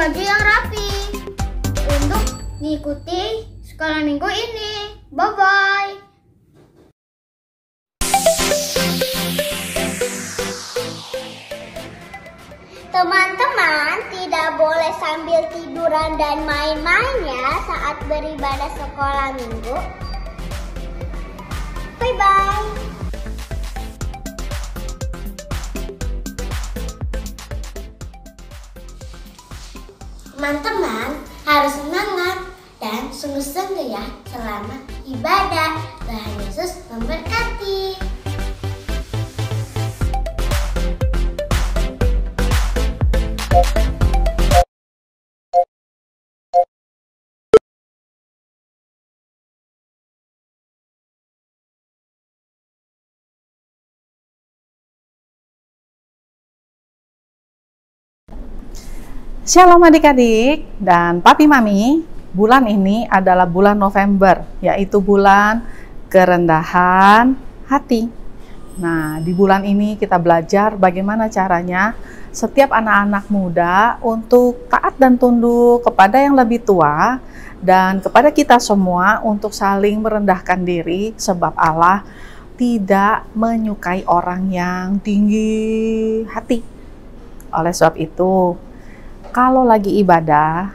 baju yang rapi untuk mengikuti sekolah minggu ini. Bye-bye. Teman-teman tidak boleh sambil tiduran dan main-main ya saat beribadah sekolah minggu. Bye-bye. Teman-teman harus semangat dan sungguh-sungguh ya selama ibadah. Tuhan Yesus memberkati. Shalom adik-adik dan papi mami, bulan ini adalah bulan November, yaitu bulan kerendahan hati. Nah, di bulan ini kita belajar bagaimana caranya setiap anak-anak muda untuk taat dan tunduk kepada yang lebih tua dan kepada kita semua untuk saling merendahkan diri sebab Allah tidak menyukai orang yang tinggi hati. Oleh sebab itu, kalau lagi ibadah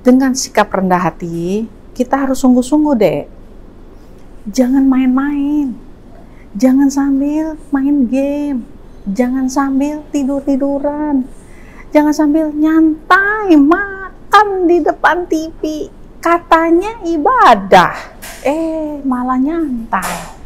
dengan sikap rendah hati, kita harus sungguh-sungguh deh. Jangan main-main, jangan sambil main game, jangan sambil tidur-tiduran, jangan sambil nyantai makan di depan TV. Katanya ibadah, malah nyantai.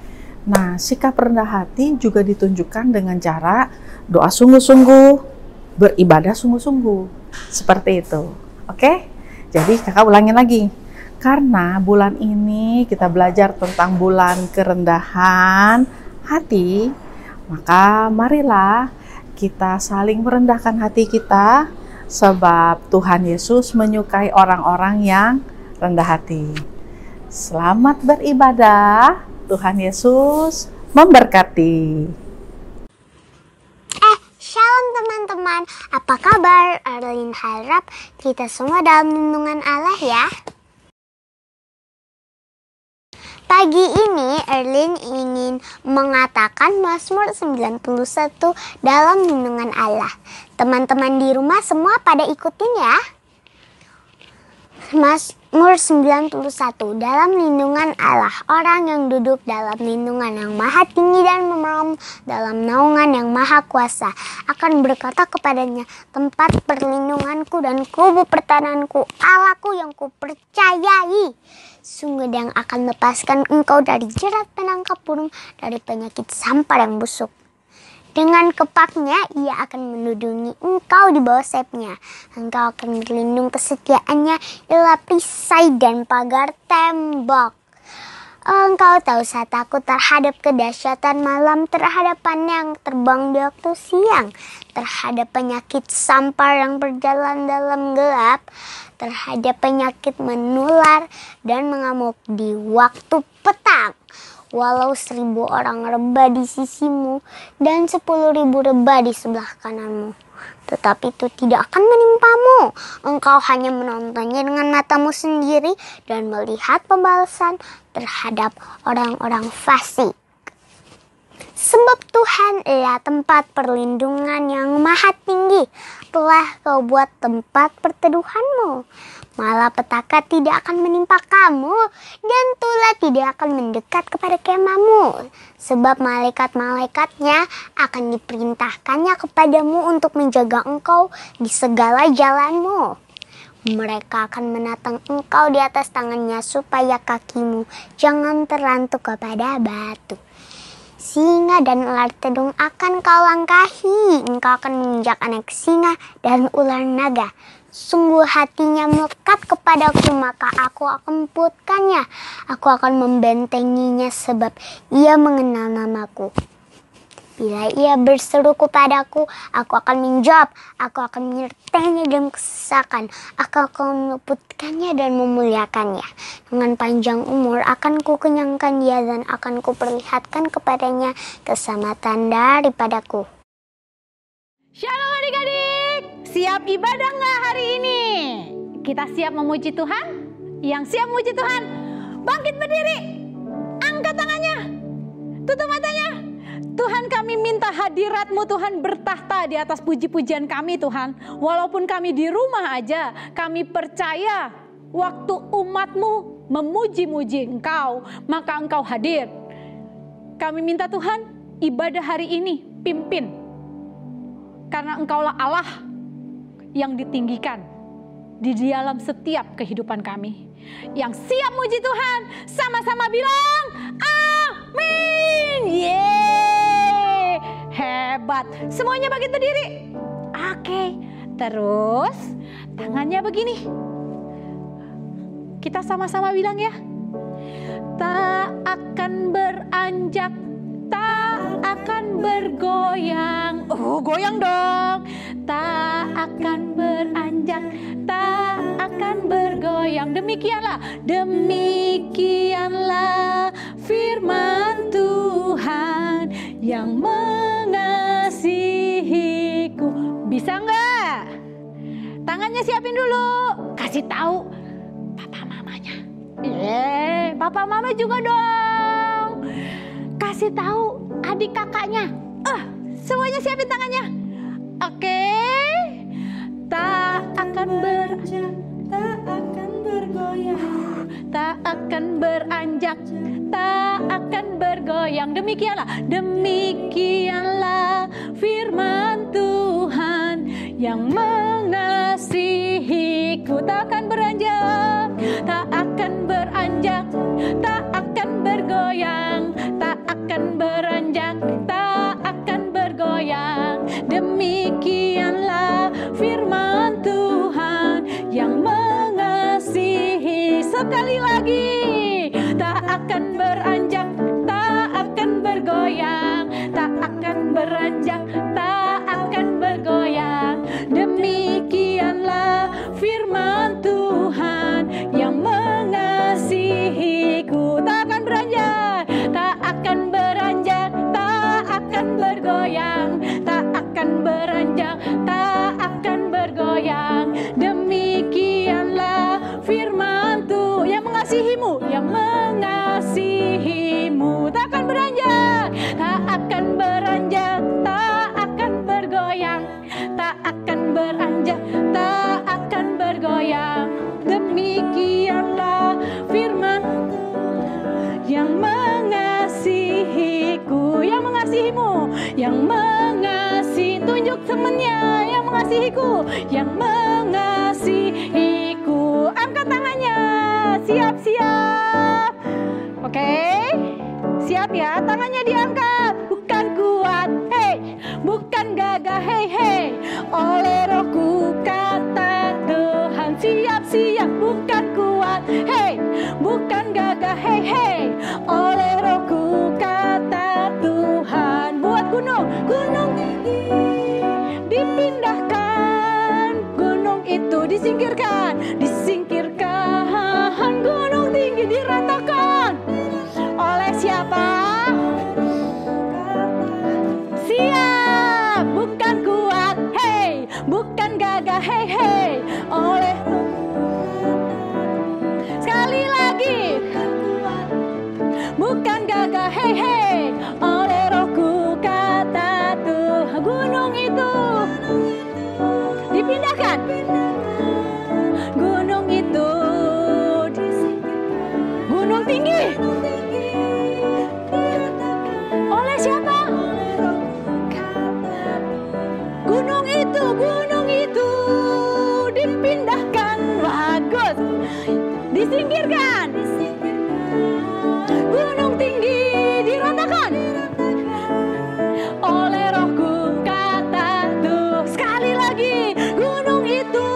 Nah, sikap rendah hati juga ditunjukkan dengan cara doa sungguh-sungguh, beribadah sungguh-sungguh. Seperti itu. Oke? Jadi kakak ulangin lagi. Karena bulan ini kita belajar tentang bulan kerendahan hati, maka marilah kita saling merendahkan hati kita sebab Tuhan Yesus menyukai orang-orang yang rendah hati. Selamat beribadah. Tuhan Yesus memberkati. Shalom teman-teman, apa kabar? Erlin harap kita semua dalam lindungan Allah ya. Pagi ini Erlin ingin mengatakan Mazmur 91 dalam lindungan Allah. Teman-teman di rumah semua pada ikutin ya. Mazmur 91 dalam lindungan Allah. Orang yang duduk dalam lindungan yang maha tinggi dan memerem dalam naungan yang maha kuasa akan berkata kepadanya, tempat perlindunganku dan kubu pertahananku, Allahku yang kupercayai. Sungguh dia yang akan lepaskan engkau dari jerat penangkap burung, dari penyakit sampar yang busuk. Dengan kepaknya ia akan melindungi engkau di bawah sayapnya. Engkau akan berlindung kesetiaannya ialah perisai dan pagar tembok. Engkau tahu saat takut terhadap kedahsyatan malam, terhadap panah yang terbang di waktu siang, terhadap penyakit sampar yang berjalan dalam gelap, terhadap penyakit menular dan mengamuk di waktu petang. Walau 1.000 orang rebah di sisimu dan 10.000 rebah di sebelah kananmu, tetapi itu tidak akan menimpamu. Engkau hanya menontonnya dengan matamu sendiri dan melihat pembalasan terhadap orang-orang fasik. Sebab Tuhan adalah tempat perlindungan yang maha tinggi, telah kau buat tempat perteduhanmu. Malapetaka tidak akan menimpa kamu, dan tulah tidak akan mendekat kepada kemahmu. Sebab malaikat-malaikatnya akan diperintahkannya kepadamu untuk menjaga engkau di segala jalanmu. Mereka akan menatang engkau di atas tangannya supaya kakimu jangan terantuk kepada batu. Singa dan ular tedung akan kau langkahi, engkau akan menginjak anak singa dan ular naga. Sungguh hatinya melekat kepadaku, maka aku akan emputkannya. Aku akan membentenginya sebab ia mengenal namaku. Bila ia berseru kepadaku, aku akan menjawab. Aku akan menyertainya dalam kesesakan. Aku akan meluputkannya dan memuliakannya. Dengan panjang umur akan kukenyangkan dia dan akan kuperlihatkan kepadanya keselamatan daripadaku. Shalom adik-adik, siap ibadah nggak hari ini? Kita siap memuji Tuhan? Yang siap memuji Tuhan, bangkit berdiri, angkat tangannya, tutup matanya. Tuhan, kami minta hadirat-Mu Tuhan bertahta di atas puji-pujian kami Tuhan. Walaupun kami di rumah aja, kami percaya waktu umat-Mu memuji-muji Engkau, maka Engkau hadir. Kami minta Tuhan, ibadah hari ini pimpin. Karena Engkaulah Allah yang ditinggikan di dalam setiap kehidupan kami. Yang siap muji Tuhan, sama-sama bilang amin. Yeay, hebat. Semuanya bangkit berdiri. Oke, terus tangannya begini. Kita sama-sama bilang ya. Tak akan beranjak, tak akan bergoyang. Oh, goyang dong. Tak akan beranjak, tak akan bergoyang. Demikianlah firman Tuhan yang mengasihiku. Bisa nggak? Tangannya siapin dulu. Kasih tahu papa mamanya. Papa mama juga dong. Kasih tahu adik kakaknya. Semuanya siapin tangannya. Oke. Tak akan beranjak, tak akan bergoyang. Tak akan beranjak, tak akan bergoyang. Demikianlah firman Tuhan yang mengasihiku. Tak akan beranjak, tak akan beranjak, tak akan bergoyang. Tak akan beranjak, tak akan bergoyang. Demikianlah firman Tuhan yang mengasihi. Sekali lagi, tak akan beranjak, tak akan bergoyang. Tak akan beranjak, tak akan bergoyang. Demikianlah firman Tuhan yang mengasihiku. Tak akan beranjak, tak akan beranjak, tak akan bergoyang. Tak akan beranjak, tak akan bergoyang. Demikianlah firman Tuhan yang mengasihimu, yang mengasihimu. Tak akan beranjak, tak akan beranjak, tak akan bergoyang. Tak akan beranjak, tak akan bergoyang. Demikianlah firman yang mengasihiku, yang mengasihimu, yang mengasihi. Tunjuk temennya yang mengasihiku, yang mengasihiku. Angkat tangannya, siap-siap. Oke, siap ya, tangannya diangkat. Bukan kuat, hei, bukan gagah, hei, hei. Oleh Rohku kata Tuhan. Siap-siap, bukan kuat, hei, bukan gagah, hei, hei. Oleh Rohku kata Tuhan. Buat gunung tinggi dipindahkan, gunung itu disingkirkan, gunung tinggi diratakan. Oleh siapa? Siap, bukan kuat, hei, bukan gagah, hei, hei. Oleh sekali lagi, bukan gagah, hei, hei. Oleh Rohku kata Tuhan. Gunung itu dipindahkan, gunung itu gunung tinggi. Oleh siapa? Gunung itu dipindahkan. Bagus. Disingkirkan. Gunung tinggi diratakan. Oleh Rohku kata Tuhan. Sekali lagi, gunung itu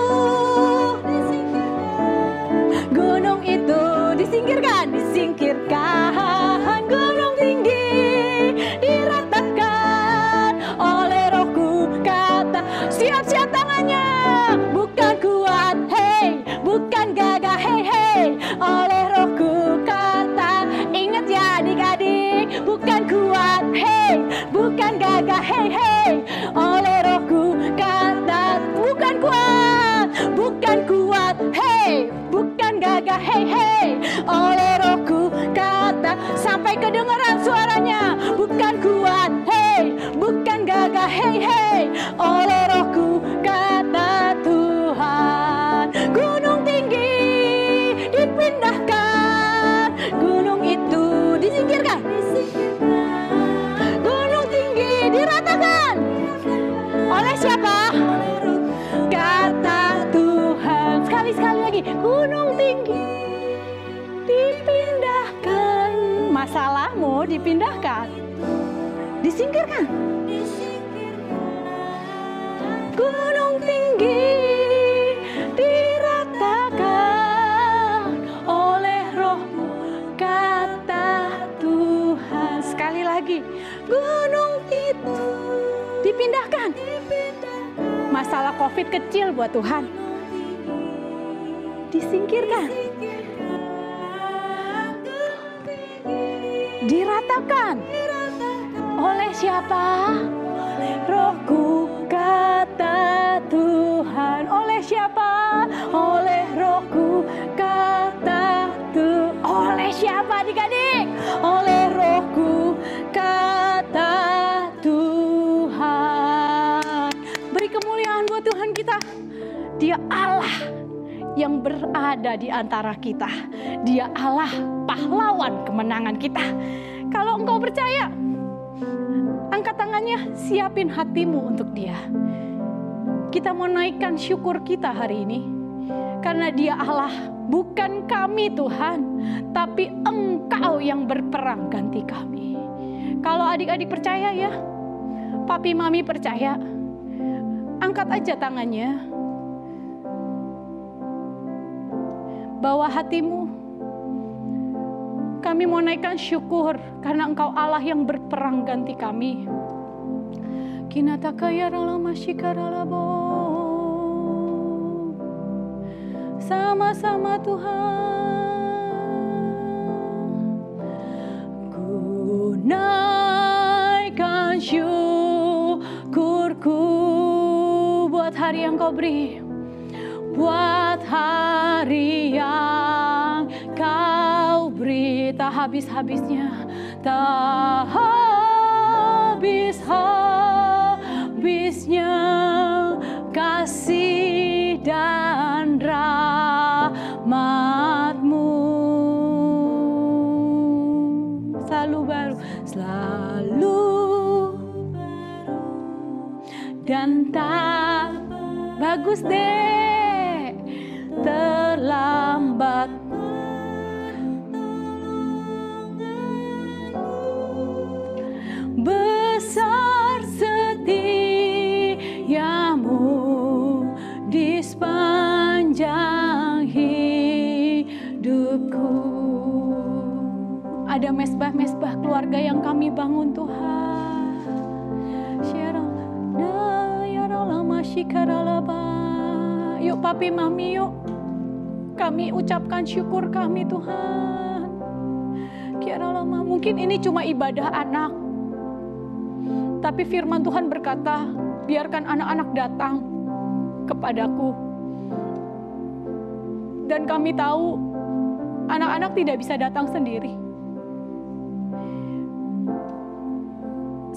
disingkirkan, gunung tinggi diratakan. Oleh Rohku kata. Siap-siap tangannya. Bukan kuat, hei, bukan gagah, hei, hei. Oleh Rohku kata. Ingat ya adik-adik, bukan kuat, hei, bukan gagah, hei, hei. Oleh Rohku kata. Bukan kuat, hei, gagah, hei hei. Oleh Rohku kata, sampai kedengaran suaranya. Bukan kuat, hei, bukan gagah, hei hei. Oleh Rohku kata Tuhan. Gunung tinggi dipindahkan, gunung itu disingkirkan. Gunung tinggi diratakan. Oleh siapa? Kata Tuhan. Sekali lagi. Gunung tinggi dipindahkan. Masalahmu dipindahkan. Disingkirkan. Gunung tinggi diratakan oleh Roh-Mu, kata Tuhan. Sekali lagi. Gunung itu dipindahkan. Masalah COVID kecil buat Tuhan. Disingkirkan. Diratakan. Oleh siapa? Rohku, kata Tuhan. Oleh siapa? Oleh Rohku, kata Tuhan. Oleh siapa adik-adik? Oleh Rohku, kata Tuhan. Beri kemuliaan buat Tuhan kita. Dia Allah yang berada di antara kita. Dia Allah pahlawan kemenangan kita. Kalau engkau percaya, angkat tangannya, siapin hatimu untuk Dia. Kita mau naikkan syukur kita hari ini. Karena Dia Allah, bukan kami Tuhan, tapi Engkau yang berperang ganti kami. Kalau adik-adik percaya ya, papi mami percaya, angkat aja tangannya. Bawa hatimu. Kami mau naikkan syukur karena Engkau Allah yang berperang ganti kami. Sama-sama Tuhan. Ku naikkan syukurku buat hari yang Kau beri. Buat hari yang Kau beri, tak habis-habisnya, tak habis-habisnya kasih dan rahmat-Mu. Selalu baru, selalu baru, dan tak bagus deh terlambat. Besar setiamu di sepanjang hidupku. Ada mesbah-mesbah keluarga yang kami bangun Tuhan. Yuk papi mami yuk, kami ucapkan syukur kami Tuhan. Mungkin ini cuma ibadah anak, tapi firman Tuhan berkata, biarkan anak-anak datang kepadaku. Dan kami tahu anak-anak tidak bisa datang sendiri.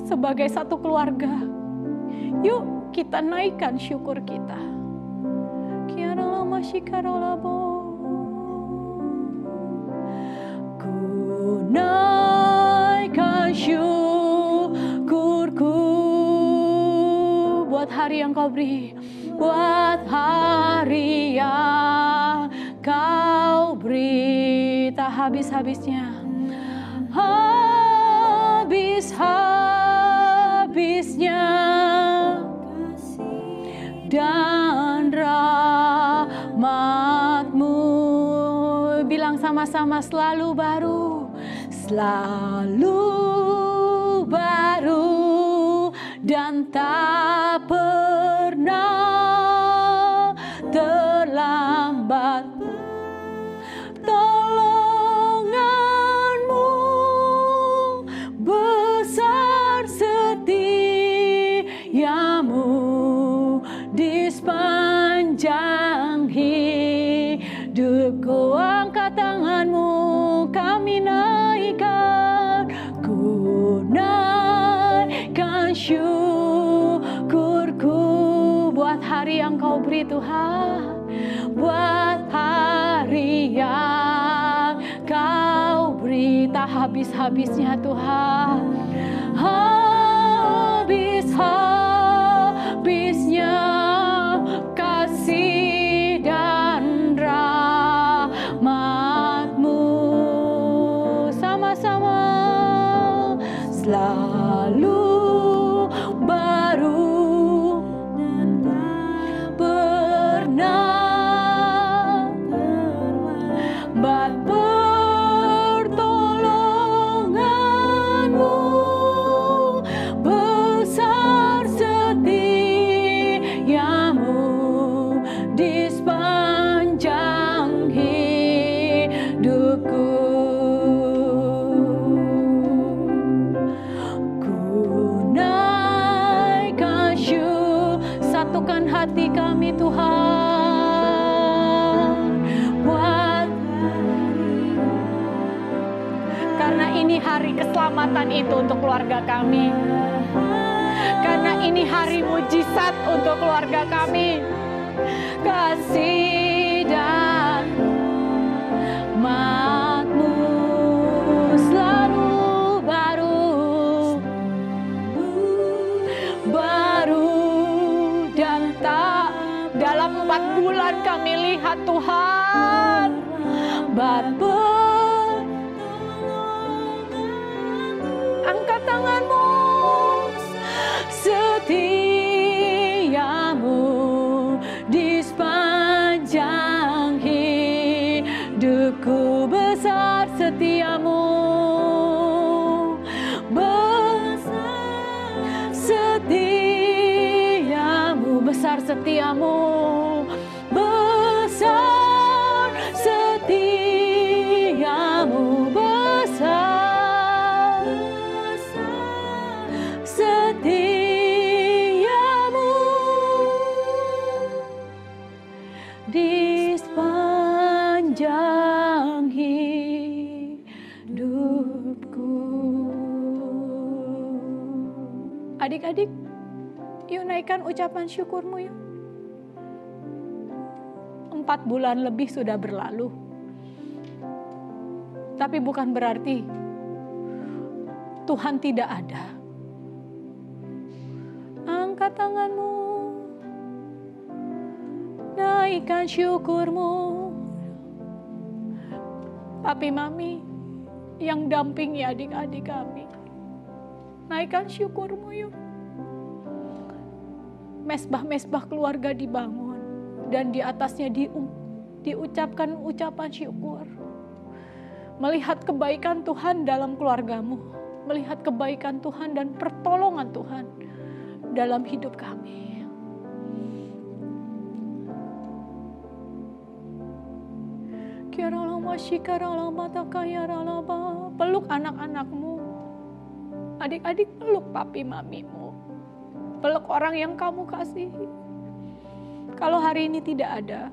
Sebagai satu keluarga, yuk kita naikkan syukur kita. Ku naikkan syukurku buat hari yang Kau beri, buat hari yang Kau beri, tak habis-habisnya, habis-habisnya dan rahmat-Mu. Bilang sama-sama, selalu baru, selalu baru, dan tak pernah terlambat. Tolongan-Mu besar, setiamu di sepanjang hidupku. tangan-Mu kami naikkan, ku naikkan syukurku buat hari yang Kau beri Tuhan, buat hari yang Kau beri. Tak habis-habisnya Tuhan, habis-habisnya kasih dan rahmat-Mu. Sama-sama selalu baru, pernah pertolongan-Mu besar, setiamu di sepanjang hidupku. Ku naikkan satukan hati kami Tuhan, buat karena ini hari keselamatan itu untuk keluarga kami, karena ini hari mujizat untuk keluarga kami. Kasih dan rahmat-Mu selalu baru dan tak. Dalam 4 bulan kami lihat Tuhan, angkat tangan-Mu, setiamu di sepanjang hidupku, besar setiamu, besar setiamu, besar setiamu, besar setiamu di sepanjang hidupku. Adik-adik, yuk naikkan ucapan syukurmu yuk. 4 bulan lebih sudah berlalu. Tapi bukan berarti Tuhan tidak ada. Angkat tanganmu, naikkan syukurmu. Papi Mami yang dampingi adik-adik kami, naikkan syukurmu yuk. Mesbah-mesbah keluarga dibangun dan di atasnya diucapkan ucapan syukur. Melihat kebaikan Tuhan dalam keluargamu, melihat kebaikan Tuhan dan pertolongan Tuhan dalam hidup kami. Peluk anak-anakmu, adik-adik peluk papi mamimu, peluk orang yang kamu kasihi. Kalau hari ini tidak ada,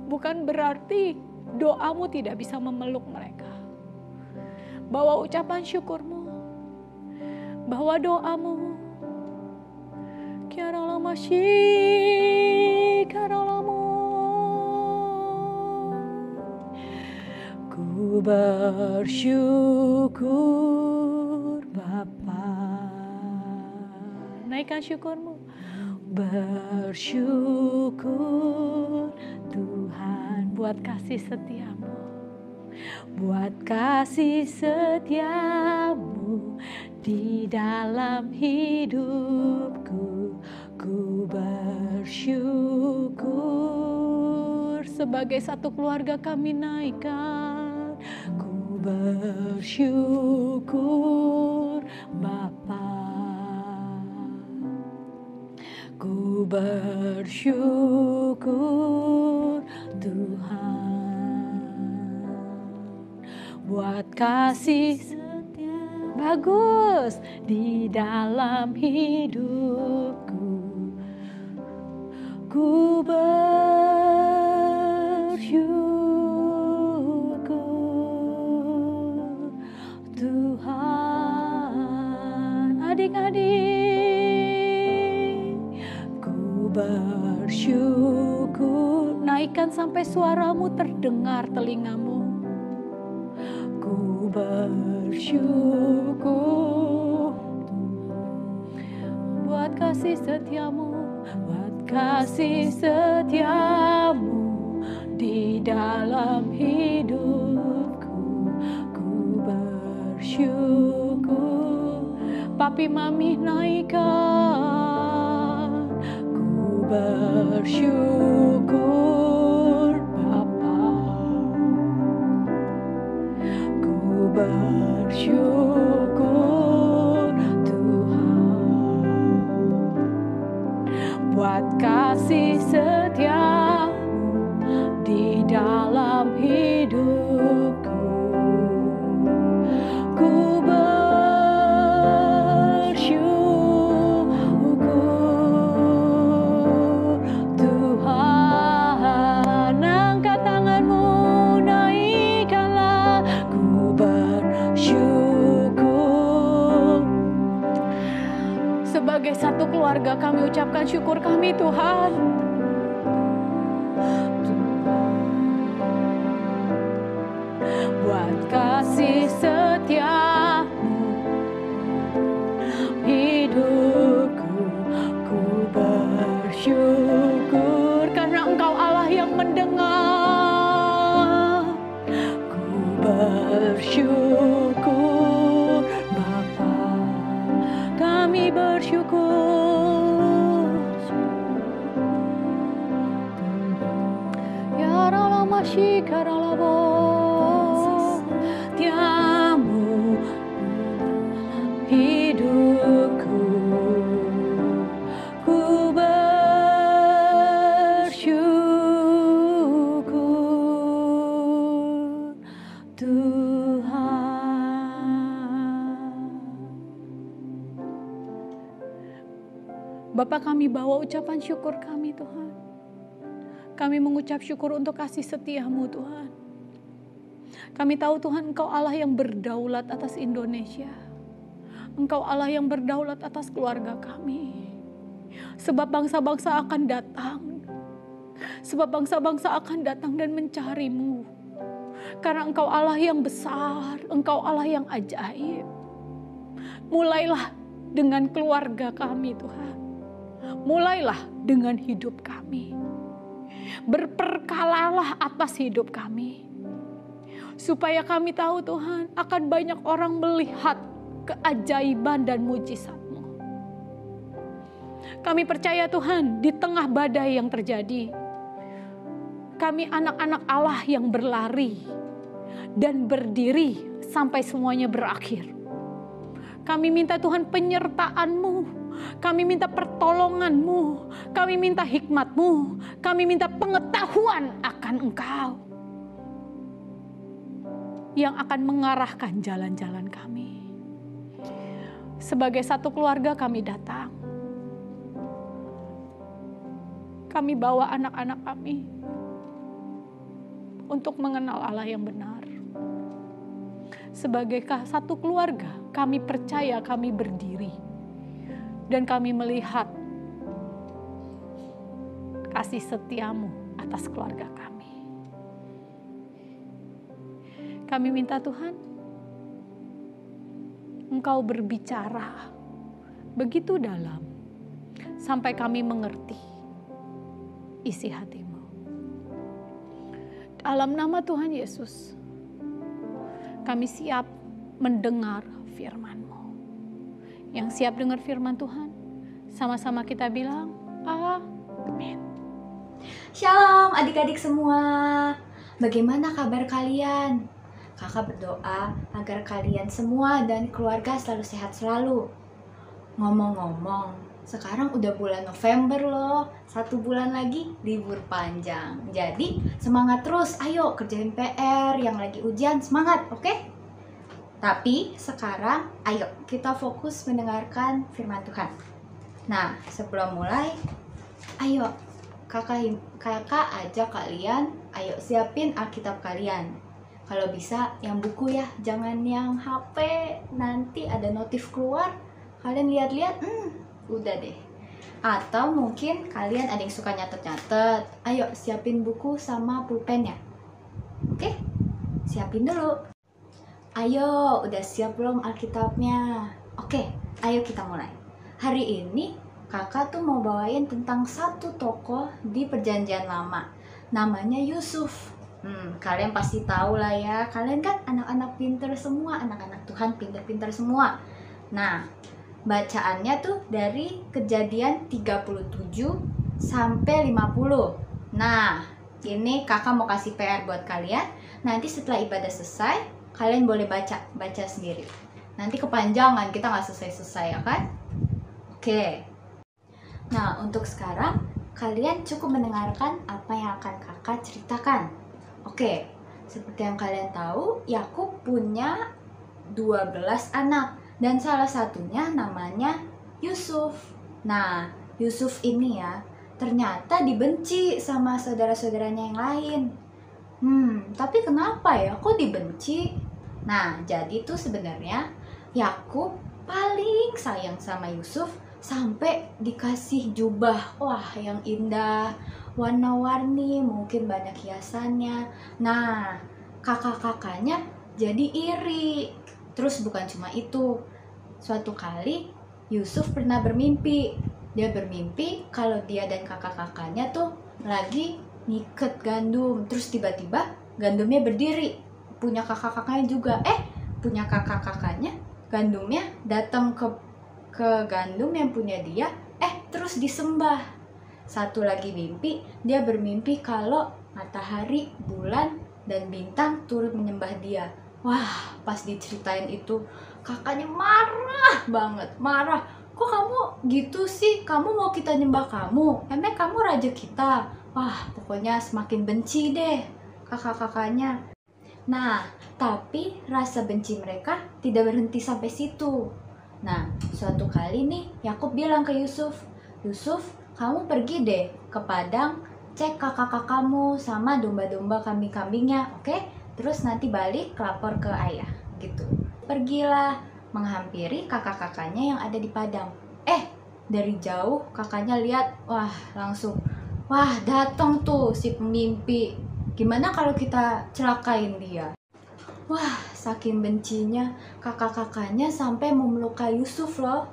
bukan berarti doamu tidak bisa memeluk mereka. Bawa ucapan syukurmu, bawa doamu. Ku bersyukur Bapa. Naikkan syukurmu. Bersyukur Tuhan buat kasih setiamu, buat kasih setiamu di dalam hidupku. Ku bersyukur, sebagai satu keluarga kami naikkan. Ku bersyukur Bapa. Ku bersyukur Tuhan buat kasih setia bagus di dalam hidupku. Ku bersyukur nyanyikan sampai suaramu terdengar telingamu. Ku bersyukur buat kasih setiamu, buat kasih setiamu di dalam hidupku. Ku bersyukur. Papi mami naikkan. Ku bersyukur Bapa. Ku bersyukur Tuhan buat kasih setiamu di dalam hidupku. Ku bersyukur Tuhan, angkat tanganmu, naikkanlah. Ku bersyukur. Sebagai satu keluarga kami ucapkan syukur kami Tuhan. Buat kasih setiamu hidupku. Ku bersyukur karena Engkau Allah yang mendengar. Ku bersyukur Bapa, kami bersyukur. Ya Allah masih karalabo tiamu hidupku. Ku bersyukur Tuhan. Bapa, kami bawa ucapan syukur kami Tuhan. Kami mengucap syukur untuk kasih setiamu Tuhan. Kami tahu Tuhan Engkau Allah yang berdaulat atas Indonesia. Engkau Allah yang berdaulat atas keluarga kami. Sebab bangsa-bangsa akan datang. Sebab bangsa-bangsa akan datang dan mencarimu. Karena Engkau Allah yang besar, Engkau Allah yang ajaib. Mulailah dengan keluarga kami Tuhan. Mulailah dengan hidup kami. Berperkalalah atas hidup kami. Supaya kami tahu Tuhan, akan banyak orang melihat keajaiban dan mujizat-Mu. Kami percaya Tuhan, di tengah badai yang terjadi, kami anak-anak Allah yang berlari dan berdiri sampai semuanya berakhir. Kami minta Tuhan penyertaan-Mu, kami minta pertolongan-Mu, kami minta hikmat-Mu, kami minta pengetahuan akan Engkau yang akan mengarahkan jalan-jalan kami. Sebagai satu keluarga kami datang. Kami bawa anak-anak kami untuk mengenal Allah yang benar. Sebagai satu keluarga, kami percaya kami berdiri. Dan kami melihat kasih setiamu atas keluarga kami. Kami minta Tuhan, Engkau berbicara begitu dalam sampai kami mengerti isi hati-Mu. Dalam nama Tuhan Yesus, kami siap mendengar firman-Mu. Yang siap dengar firman Tuhan, sama-sama kita bilang, amin. Shalom adik-adik semua. Bagaimana kabar kalian? Kakak berdoa agar kalian semua dan keluarga selalu sehat selalu. Ngomong-ngomong, sekarang udah bulan November loh. 1 bulan lagi libur panjang. Jadi semangat terus, ayo kerjain PR, yang lagi ujian semangat, oke? Tapi sekarang ayo kita fokus mendengarkan firman Tuhan. Nah, sebelum mulai, ayo kakak ajak kalian, ayo siapin Alkitab kalian. Kalau bisa yang buku ya, jangan yang HP, nanti ada notif keluar, kalian lihat-lihat, udah deh. Atau mungkin kalian ada yang suka nyatet-nyatet. Ayo siapin buku sama pulpennya. Oke, siapin dulu. Ayo, udah siap belum Alkitabnya? Oke, ayo kita mulai. Hari ini kakak tuh mau bawain tentang satu tokoh di Perjanjian Lama. Namanya Yusuf. Kalian pasti tahu lah ya. Kalian kan anak-anak pinter semua, anak-anak Tuhan pinter-pinter semua. Nah, bacaannya tuh dari Kejadian 37 sampai 50. Nah, ini kakak mau kasih PR buat kalian. Nanti setelah ibadah selesai, kalian boleh baca sendiri. Nanti kepanjangan, kita nggak selesai-selesai ya kan? Oke. Nah, untuk sekarang kalian cukup mendengarkan apa yang akan kakak ceritakan. Oke, seperti yang kalian tahu, Yakub punya 12 anak dan salah satunya namanya Yusuf. Nah, Yusuf ini ya ternyata dibenci sama saudara-saudaranya yang lain. Tapi kenapa ya kok dibenci? Nah, jadi tuh sebenarnya Yakub paling sayang sama Yusuf sampai dikasih jubah, wah yang indah, warna-warni, mungkin banyak hiasannya. Nah, kakak-kakaknya jadi iri. Terus bukan cuma itu, suatu kali Yusuf pernah bermimpi. Dia bermimpi kalau dia dan kakak-kakaknya tuh lagi ngiket gandum. Terus tiba-tiba gandumnya berdiri. Punya kakak-kakaknya juga. Punya kakak-kakaknya, gandumnya datang ke gandum yang punya dia. Terus disembah. Satu lagi mimpi, dia bermimpi kalau matahari, bulan, dan bintang turut menyembah dia. Wah, pas diceritain itu, kakaknya marah banget, marah. Kok kamu gitu sih? Kamu mau kita nyembah kamu? Emang kamu raja kita? Wah, pokoknya semakin benci deh kakak-kakaknya. Nah, tapi rasa benci mereka tidak berhenti sampai situ. Nah, suatu kali nih, Yakub bilang ke Yusuf, Yusuf, kamu pergi deh ke padang, cek kakak-kakak kamu sama domba-domba kambing-kambingnya, oke? Terus nanti balik lapor ke ayah, gitu. Pergilah menghampiri kakak-kakaknya yang ada di padang. Dari jauh kakaknya lihat, langsung, datang tuh si pemimpi. Gimana kalau kita celakain dia? Wah, saking bencinya kakak-kakaknya sampai memelukai Yusuf loh.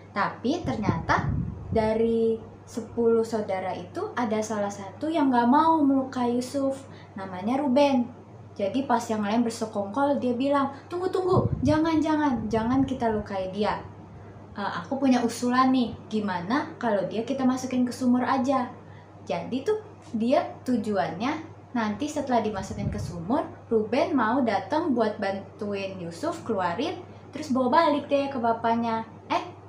Tapi ternyata dari 10 saudara itu ada salah satu yang gak mau melukai Yusuf, namanya Ruben. Jadi pas yang lain bersekongkol, dia bilang, tunggu, jangan kita lukai dia. Aku punya usulan nih, gimana kalau kita masukin ke sumur aja. Jadi tuh dia tujuannya nanti setelah dimasukin ke sumur, Ruben mau datang buat bantuin Yusuf keluarin, terus bawa balik deh ke bapaknya.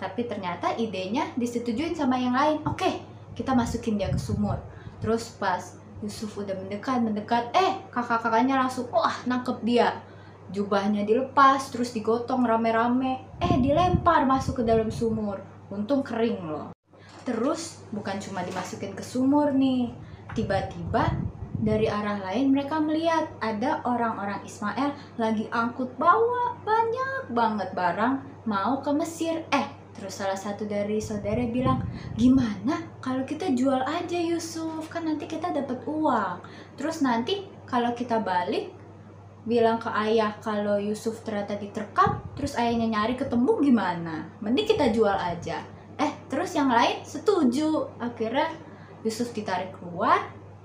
Tapi ternyata idenya disetujuin sama yang lain. Oke, kita masukin dia ke sumur. Terus pas Yusuf udah mendekat, kakak-kakaknya langsung, nangkep dia. Jubahnya dilepas, terus digotong rame-rame. Dilempar masuk ke dalam sumur. Untung kering loh. Terus bukan cuma dimasukin ke sumur nih. Tiba-tiba dari arah lain mereka melihat ada orang-orang Ismail lagi angkut bawa banyak banget barang mau ke Mesir. Terus salah satu dari saudara bilang, gimana kalau kita jual aja Yusuf, kan nanti kita dapat uang. Terus nanti kalau kita balik bilang ke ayah kalau Yusuf ternyata diterkam, terus ayahnya nyari ketemu gimana? Mending kita jual aja. Terus yang lain setuju. Akhirnya Yusuf ditarik keluar,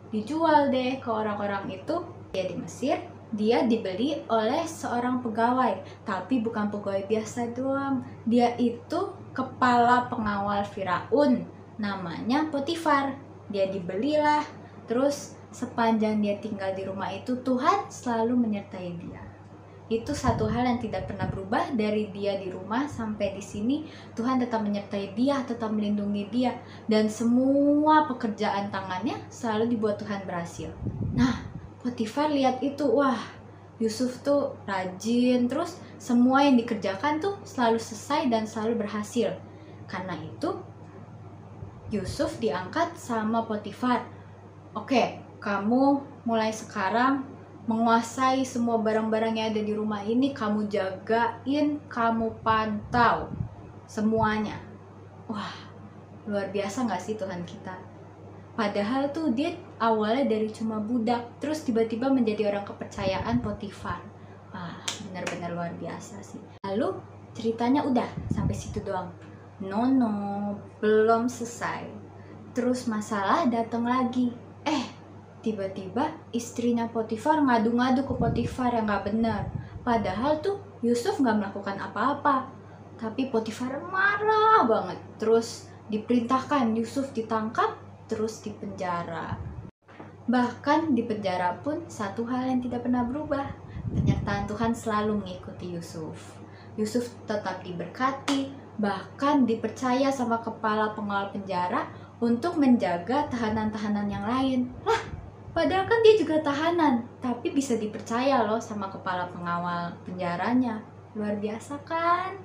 dijual deh ke orang-orang itu. Dia di Mesir, dia dibeli oleh seorang pegawai, tapi bukan pegawai biasa doang. Dia itu kepala pengawal Firaun, namanya Potifar. Dia dibelilah. Terus sepanjang dia tinggal di rumah itu, Tuhan selalu menyertai dia. Itu satu hal yang tidak pernah berubah dari dia di rumah sampai di sini. Tuhan tetap menyertai dia, tetap melindungi dia, dan semua pekerjaan tangannya selalu dibuat Tuhan berhasil. Nah, Potifar lihat itu, Yusuf tuh rajin, terus semua yang dikerjakan tuh selalu selesai dan selalu berhasil. Karena itu Yusuf diangkat sama Potifar. Oke, kamu mulai sekarang menguasai semua barang-barang yang ada di rumah ini, kamu jagain, kamu pantau semuanya. Luar biasa nggak sih Tuhan kita? Padahal tuh dia awalnya dari cuma budak, terus tiba-tiba menjadi orang kepercayaan Potifar. Benar-benar luar biasa sih. Lalu ceritanya udah sampai situ doang. No, belum selesai. Terus masalah datang lagi. Tiba-tiba istrinya Potifar ngadu-ngadu ke Potifar yang nggak benar. Padahal tuh Yusuf nggak melakukan apa-apa. Tapi Potifar marah banget. Terus diperintahkan Yusuf ditangkap, terus dipenjara. Bahkan di penjara pun satu hal yang tidak pernah berubah. Penyertaan Tuhan selalu mengikuti Yusuf. Yusuf tetap diberkati, bahkan dipercaya sama kepala pengawal penjara untuk menjaga tahanan-tahanan yang lain. Padahal kan dia juga tahanan, tapi bisa dipercaya loh sama kepala pengawal penjaranya. Luar biasa kan?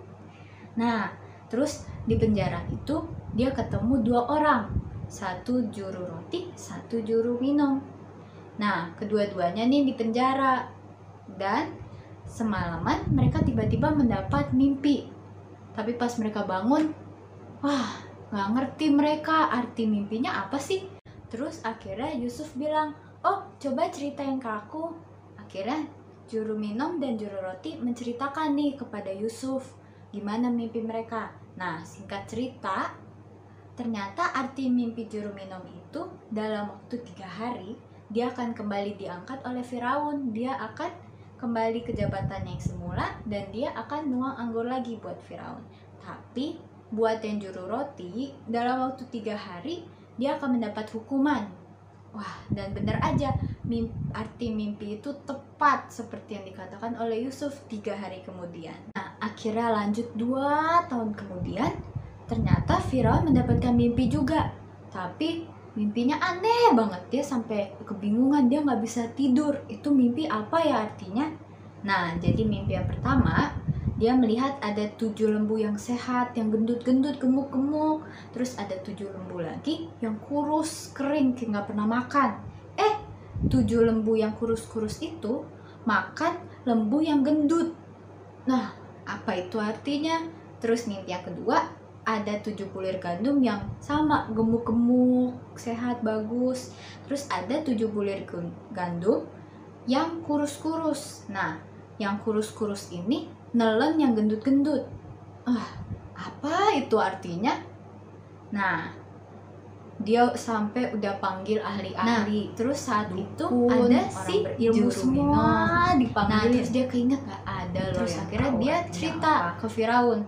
Nah, terus di penjara itu dia ketemu 2 orang. Satu juru roti, satu juru minum. Nah, kedua-duanya nih di penjara. Dan semalaman mereka tiba-tiba mendapat mimpi. Tapi pas mereka bangun, gak ngerti mereka arti mimpinya apa sih. Terus akhirnya Yusuf bilang, coba ceritain ke aku. Akhirnya juru minum dan juru roti menceritakan nih kepada Yusuf gimana mimpi mereka. Nah, singkat cerita, ternyata arti mimpi juru minum itu dalam waktu 3 hari dia akan kembali diangkat oleh Firaun. Dia akan kembali ke jabatannya yang semula dan dia akan nuang anggur lagi buat Firaun. Tapi buat yang juru roti, dalam waktu 3 hari dia akan mendapat hukuman. Dan benar aja, arti mimpi itu tepat seperti yang dikatakan oleh Yusuf 3 hari kemudian. Nah, akhirnya lanjut 2 tahun kemudian, ternyata Firaun mendapatkan mimpi juga. Tapi mimpinya aneh banget, dia sampai kebingungan, dia nggak bisa tidur. Itu mimpi apa ya artinya? Nah, jadi mimpi yang pertama, dia melihat ada 7 lembu yang sehat, yang gendut-gendut, gemuk-gemuk. Terus ada 7 lembu lagi yang kurus, kering, kayak nggak pernah makan. 7 lembu yang kurus-kurus itu makan lembu yang gendut. Nah, apa itu artinya? Terus mimpi yang kedua, ada 7 bulir gandum yang sama, gemuk-gemuk, sehat, bagus. Terus ada 7 bulir gandum yang kurus-kurus. Nah, yang kurus-kurus ini nelen yang gendut-gendut. Apa itu artinya? Nah, dia sampai udah panggil ahli-ahli. Terus saat itu ada si ilmu semua dipanggil. Terus dia keinget gak ada loh. Terus akhirnya dia cerita ke Firaun.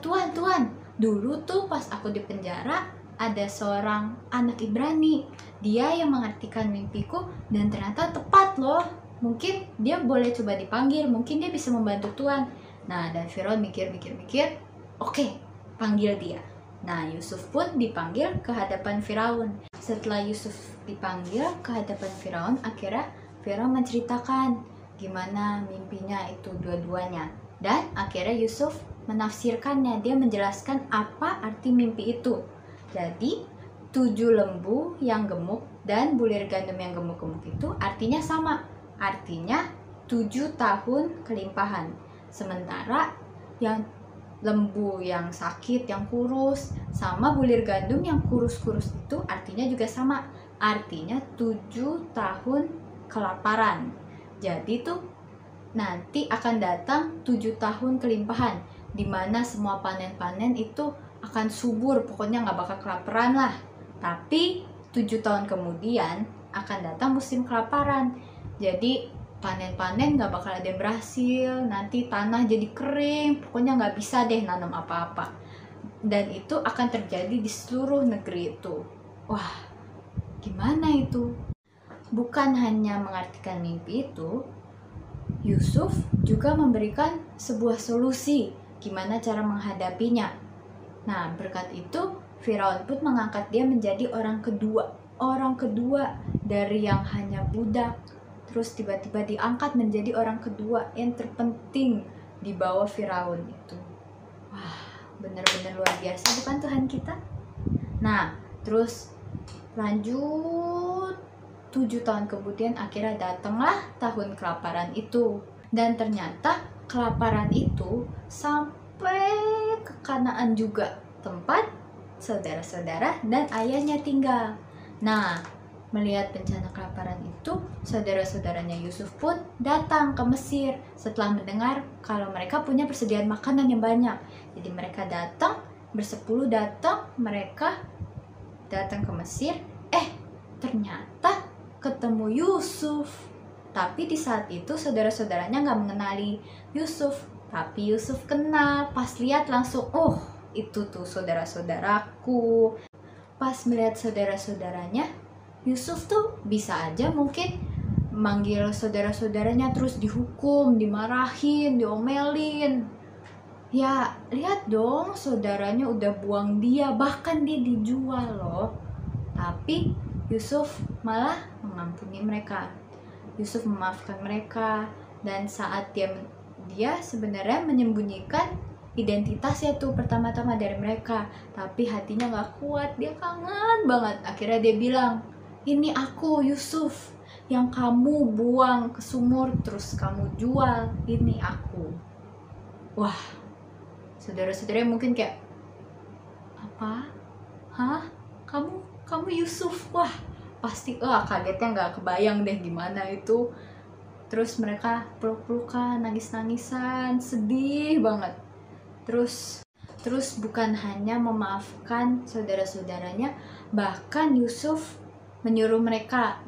Tuan, dulu tuh pas aku di penjara ada seorang anak Ibrani. Dia yang mengartikan mimpiku dan ternyata tepat loh. Mungkin dia boleh coba dipanggil, mungkin dia bisa membantu Tuhan. Nah, dan Firaun mikir-mikir, oke, panggil dia. Nah, Yusuf pun dipanggil ke hadapan Firaun. Setelah Yusuf dipanggil ke hadapan Firaun, akhirnya Firaun menceritakan gimana mimpinya itu dua-duanya. Dan akhirnya Yusuf menafsirkannya, dia menjelaskan apa arti mimpi itu. Jadi 7 lembu yang gemuk dan bulir gandum yang gemuk-gemuk itu artinya sama. Artinya 7 tahun kelimpahan. Sementara yang lembu yang sakit, yang kurus, sama bulir gandum yang kurus-kurus itu artinya juga sama. Artinya 7 tahun kelaparan. Jadi tuh nanti akan datang 7 tahun kelimpahan, dimana semua panen-panen itu akan subur, pokoknya nggak bakal kelaparan lah. Tapi 7 tahun kemudian akan datang musim kelaparan. Jadi panen-panen nggak bakal ada yang berhasil, nanti tanah jadi kering, pokoknya nggak bisa deh nanam apa-apa. Dan itu akan terjadi di seluruh negeri itu. Gimana itu? Bukan hanya mengartikan mimpi itu, Yusuf juga memberikan sebuah solusi gimana cara menghadapinya. Nah, berkat itu Firaun pun mengangkat dia menjadi orang kedua dari yang hanya budak. Terus tiba-tiba diangkat menjadi orang kedua yang terpenting di bawah Firaun itu. Benar-benar luar biasa bukan Tuhan kita? Nah, terus lanjut 7 tahun kemudian akhirnya datanglah tahun kelaparan itu. Dan ternyata kelaparan itu sampai ke Kanaan juga, tempat saudara-saudara dan ayahnya tinggal. Nah, melihat bencana kelaparan itu, saudara-saudaranya Yusuf pun datang ke Mesir setelah mendengar kalau mereka punya persediaan makanan yang banyak. Jadi mereka datang, bersepuluh mereka datang ke Mesir. Ternyata ketemu Yusuf. Tapi di saat itu saudara-saudaranya nggak mengenali Yusuf. Tapi Yusuf kenal. Pas lihat langsung, oh itu tuh saudara-saudaraku. Pas melihat saudara-saudaranya, Yusuf tuh bisa aja mungkin manggil saudara-saudaranya terus dihukum, dimarahin, diomelin. Ya lihat dong, saudaranya udah buang dia, bahkan dia dijual loh. Tapi Yusuf malah mengampuni mereka. Yusuf memaafkan mereka, dan saat dia sebenarnya menyembunyikan identitasnya tuh pertama-tama dari mereka, tapi hatinya nggak kuat, dia kangen banget. Akhirnya dia bilang, ini aku Yusuf yang kamu buang ke sumur terus kamu jual, ini aku. Wah, saudara-saudara mungkin kayak, apa? Hah? Kamu Yusuf? Wah, pasti kagetnya nggak kebayang deh gimana itu. Terus mereka peluk-pelukan, nangis-nangisan, sedih banget. Terus bukan hanya memaafkan saudara-saudaranya, bahkan Yusuf menyuruh mereka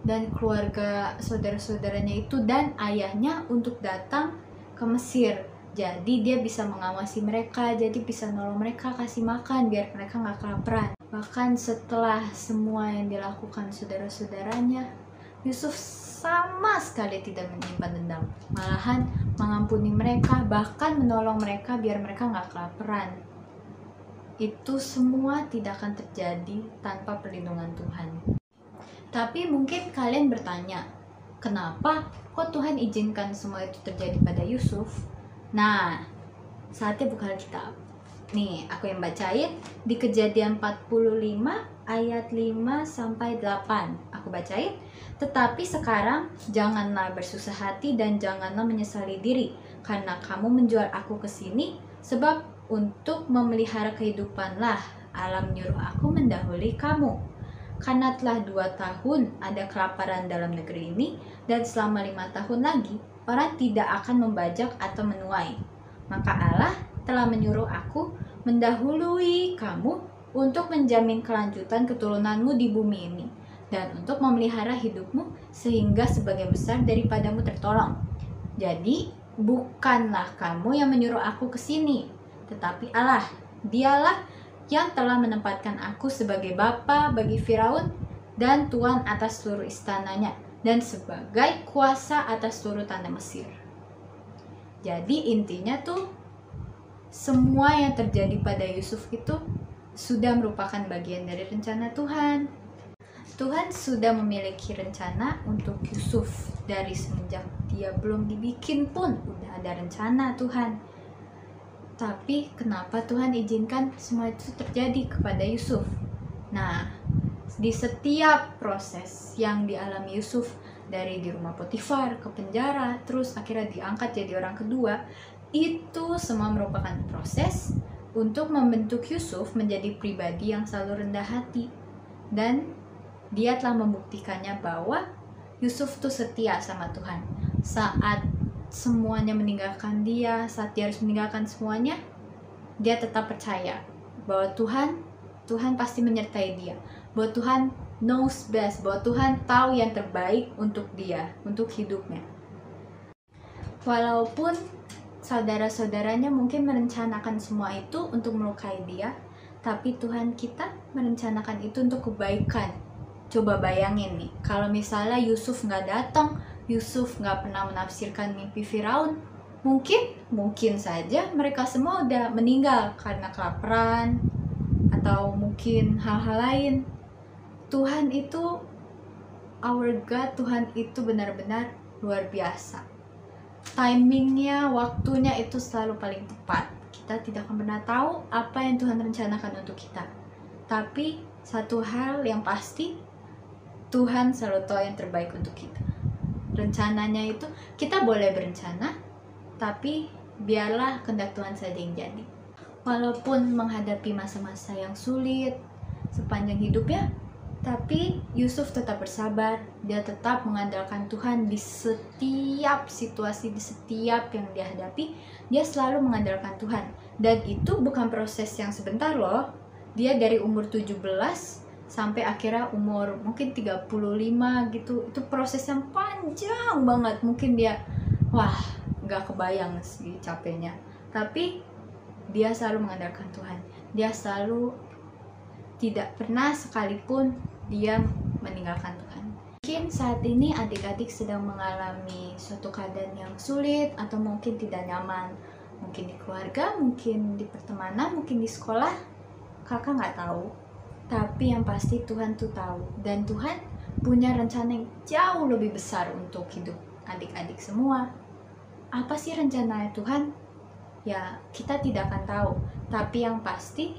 dan keluarga saudara-saudaranya itu dan ayahnya untuk datang ke Mesir. Jadi dia bisa mengawasi mereka, jadi bisa nolong mereka, kasih makan biar mereka nggak kelaparan. Bahkan setelah semua yang dilakukan saudara-saudaranya, Yusuf sama sekali tidak menyimpan dendam. Malahan mengampuni mereka, bahkan menolong mereka biar mereka nggak kelaparan. Itu semua tidak akan terjadi tanpa perlindungan Tuhan. Tapi mungkin kalian bertanya, kenapa kok Tuhan izinkan semua itu terjadi pada Yusuf? Nah, saatnya buka Alkitab. Nih, aku yang bacain di Kejadian 45 ayat 5-8. Aku bacain. Tetapi sekarang janganlah bersusah hati dan janganlah menyesali diri, karena kamu menjual aku ke sini, sebab untuk memelihara kehidupanlah Allah menyuruh aku mendahului kamu. Karena telah 2 tahun ada kelaparan dalam negeri ini, dan selama 5 tahun lagi orang tidak akan membajak atau menuai. Maka Allah telah menyuruh aku mendahului kamu untuk menjamin kelanjutan keturunanmu di bumi ini, dan untuk memelihara hidupmu sehingga sebagian besar daripadamu tertolong. Jadi bukanlah kamu yang menyuruh aku ke sini, tetapi Allah. Dialah yang telah menempatkan aku sebagai bapa bagi Firaun dan tuan atas seluruh istananya, dan sebagai kuasa atas seluruh tanah Mesir. Jadi intinya tuh, semua yang terjadi pada Yusuf itu sudah merupakan bagian dari rencana Tuhan. Tuhan sudah memiliki rencana untuk Yusuf. Dari semenjak dia belum dibikin pun udah ada rencana Tuhan. Tapi kenapa Tuhan izinkan semua itu terjadi kepada Yusuf? Nah, di setiap proses yang dialami Yusuf, dari di rumah Potifar ke penjara, terus akhirnya diangkat jadi orang kedua, itu semua merupakan proses untuk membentuk Yusuf menjadi pribadi yang selalu rendah hati. Dan dia telah membuktikannya bahwa Yusuf tuh setia sama Tuhan. Saat semuanya meninggalkan dia, saat dia harus meninggalkan semuanya, dia tetap percaya bahwa Tuhan pasti menyertai dia, bahwa Tuhan knows best, bahwa Tuhan tahu yang terbaik untuk dia, untuk hidupnya. Walaupun saudara-saudaranya mungkin merencanakan semua itu untuk melukai dia, tapi Tuhan kita merencanakan itu untuk kebaikan. Coba bayangin nih, kalau misalnya Yusuf nggak datang, Yusuf nggak pernah menafsirkan mimpi Firaun, mungkin saja mereka semua udah meninggal karena kelaparan atau mungkin hal-hal lain. Tuhan itu, our God, Tuhan itu benar-benar luar biasa. Timingnya, waktunya itu selalu paling tepat. Kita tidak akan pernah tahu apa yang Tuhan rencanakan untuk kita. Tapi satu hal yang pasti, Tuhan selalu tahu yang terbaik untuk kita. Rencananya itu, kita boleh berencana, tapi biarlah kehendak Tuhan saja yang jadi. Walaupun menghadapi masa-masa yang sulit sepanjang hidupnya, tapi Yusuf tetap bersabar. Dia tetap mengandalkan Tuhan di setiap situasi, di setiap yang dia hadapi. Dia selalu mengandalkan Tuhan. Dan itu bukan proses yang sebentar loh. Dia dari umur 17 sampai akhirnya umur mungkin 35 gitu. Itu proses yang panjang banget. Mungkin dia, wah, gak kebayang sih capeknya. Tapi dia selalu mengandalkan Tuhan. Dia selalu tidak pernah sekalipun dia meninggalkan Tuhan. Mungkin saat ini adik-adik sedang mengalami suatu keadaan yang sulit atau mungkin tidak nyaman. Mungkin di keluarga, mungkin di pertemanan, mungkin di sekolah. Kakak nggak tahu. Tapi yang pasti Tuhan tuh tahu. Dan Tuhan punya rencana yang jauh lebih besar untuk hidup adik-adik semua. Apa sih rencananya Tuhan? Ya, kita tidak akan tahu. Tapi yang pasti,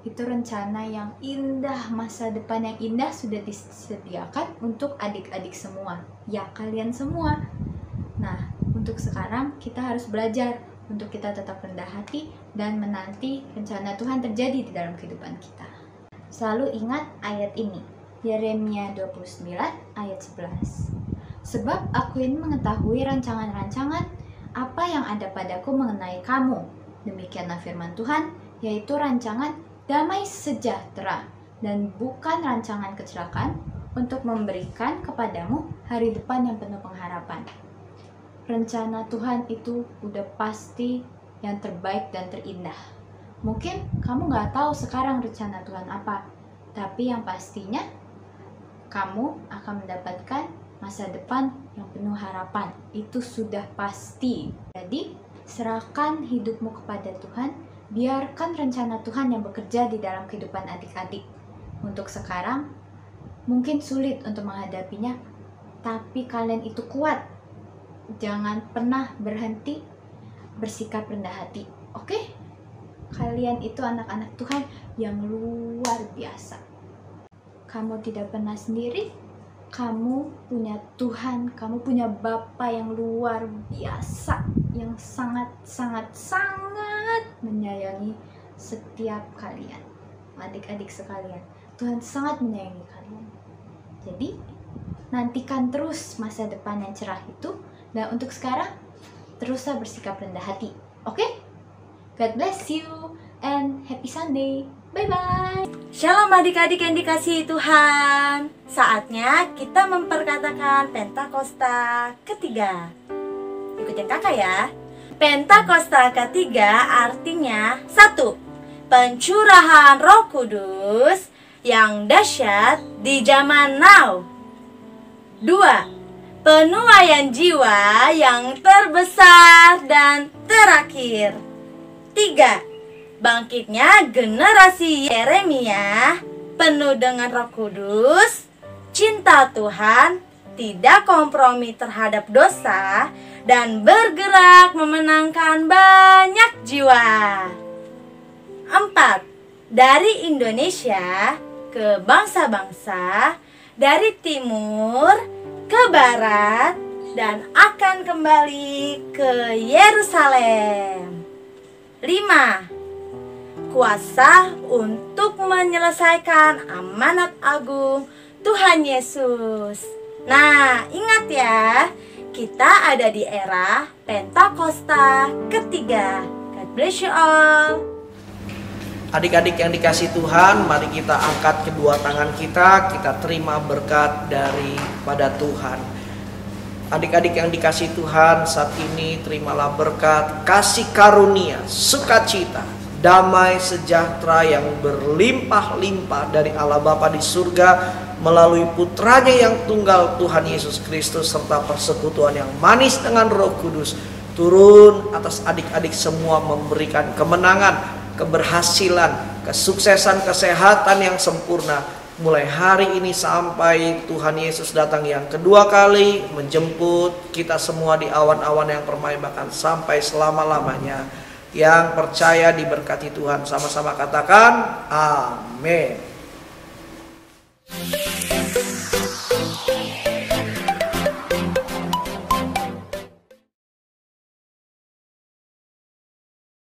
itu rencana yang indah, masa depan yang indah sudah disediakan untuk adik-adik semua. Ya, kalian semua. Nah, untuk sekarang kita harus belajar untuk kita tetap rendah hati dan menanti rencana Tuhan terjadi di dalam kehidupan kita. Selalu ingat ayat ini, Yeremia 29 ayat 11. Sebab aku ini mengetahui rancangan-rancangan apa yang ada padaku mengenai kamu. Demikianlah firman Tuhan, yaitu rancangan damai sejahtera dan bukan rancangan kecelakaan, untuk memberikan kepadamu hari depan yang penuh pengharapan. Rencana Tuhan itu udah pasti yang terbaik dan terindah. Mungkin kamu gak tahu sekarang rencana Tuhan apa, tapi yang pastinya kamu akan mendapatkan masa depan yang penuh harapan. Itu sudah pasti. Jadi, serahkan hidupmu kepada Tuhan. Biarkan rencana Tuhan yang bekerja di dalam kehidupan adik-adik. Untuk sekarang, mungkin sulit untuk menghadapinya, tapi kalian itu kuat. Jangan pernah berhenti bersikap rendah hati. Oke? Kalian itu anak-anak Tuhan yang luar biasa. Kamu tidak pernah sendiri. Kamu punya Tuhan, kamu punya Bapa yang luar biasa, yang sangat menyayangi setiap kalian, adik-adik sekalian. Tuhan sangat menyayangi kalian. Jadi, nantikan terus masa depan yang cerah itu. Dan untuk sekarang, teruslah bersikap rendah hati. Oke? God bless you and happy Sunday. Bye-bye. Shalom adik-adik yang dikasihi Tuhan. Saatnya kita memperkatakan Pentakosta ketiga. Ikutin kakak ya. Pentakosta ketiga artinya 1. Pencurahan Roh Kudus yang dahsyat di zaman now. 2. Penuaian jiwa yang terbesar dan terakhir. 3. Bangkitnya generasi Yeremia penuh dengan Roh Kudus, cinta Tuhan, tidak kompromi terhadap dosa, dan bergerak memenangkan banyak jiwa. 4. Dari Indonesia ke bangsa-bangsa, dari timur ke barat, dan akan kembali ke Yerusalem. 5. Kuasa untuk menyelesaikan amanat agung Tuhan Yesus. Nah, ingat ya, kita ada di era Pentakosta ketiga. God bless you all. Adik-adik yang dikasihi Tuhan, mari kita angkat kedua tangan kita terima berkat daripada Tuhan. Adik-adik yang dikasihi Tuhan, saat ini terimalah berkat kasih karunia, sukacita, damai sejahtera yang berlimpah-limpah dari Allah Bapa di surga melalui putranya yang tunggal Tuhan Yesus Kristus serta persekutuan yang manis dengan Roh Kudus turun atas adik-adik semua, memberikan kemenangan, keberhasilan, kesuksesan, kesehatan yang sempurna mulai hari ini sampai Tuhan Yesus datang yang kedua kali menjemput kita semua di awan-awan yang permai bahkan sampai selama-lamanya. Yang percaya diberkati Tuhan, sama-sama katakan amin.